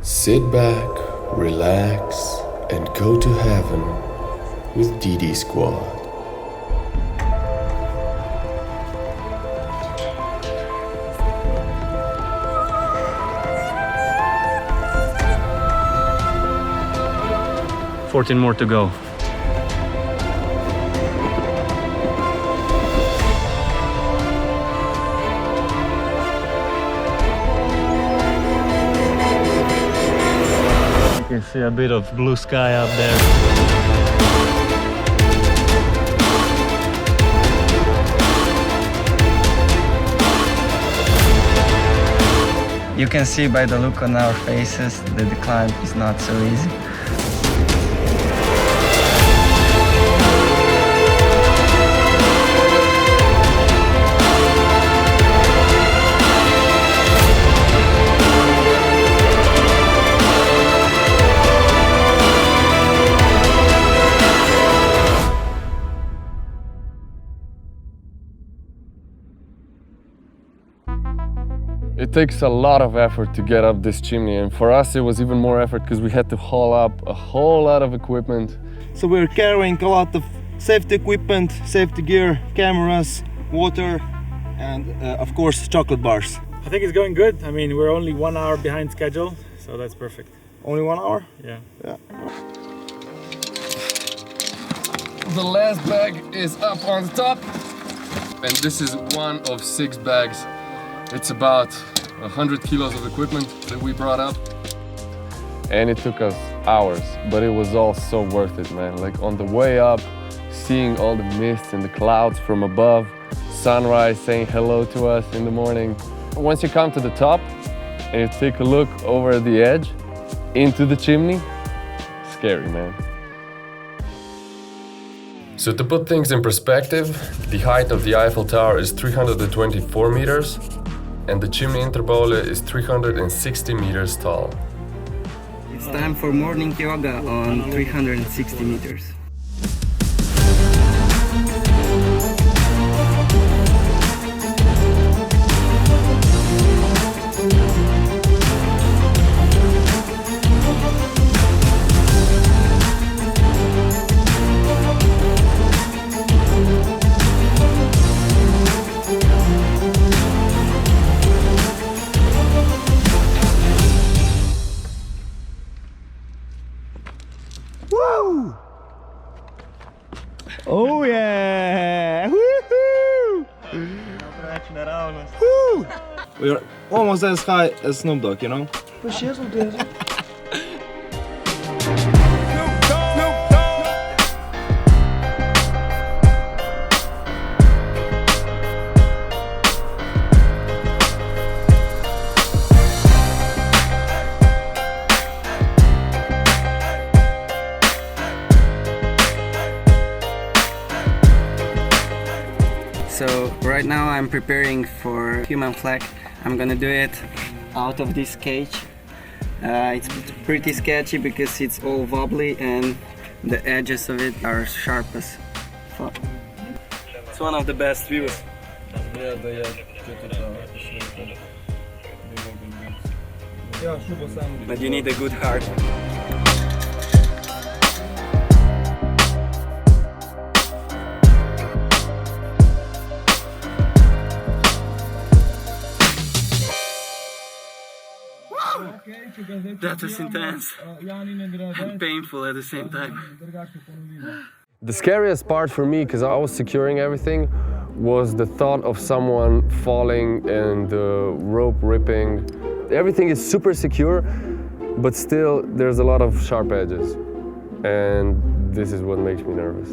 Sit back, relax, and go to heaven with DD Squad. Fourteen more to go. You can see a bit of blue sky up there. You can see by the look on our faces that the climb is not so easy. It takes a lot of effort to get up this chimney, and for us it was even more effort because we had to haul up a whole lot of equipment. So we're carrying a lot of safety equipment, safety gear, cameras, water, and of course chocolate bars. I think it's going good. I mean, we're only 1 hour behind schedule, so that's perfect. Only 1 hour? Yeah. The last bag is up on the top, and this is one of 6 bags. It's about 100 kilos of equipment that we brought up. And it took us hours, but it was all so worth it, man. Like on the way up, seeing all the mist and the clouds from above, sunrise saying hello to us in the morning. Once you come to the top and you take a look over the edge into the chimney, scary, man. So to put things in perspective, the height of the Eiffel Tower is 324 meters, and the chimney in Trbovlje is 360 meters tall. It's time for morning yoga on 360 meters. Oh yeah! Woohoo! Woo! We're almost as high as Snoop Dogg, you know? So right now I'm preparing for human flag. I'm gonna do it out of this cage. It's pretty sketchy because it's all wobbly and the edges of it are sharp as fuck. It's one of the best views. But you need a good heart. That was intense and painful at the same time. The scariest part for me, because I was securing everything, was the thought of someone falling and the rope ripping. Everything is super secure, but still there's a lot of sharp edges. And this is what makes me nervous.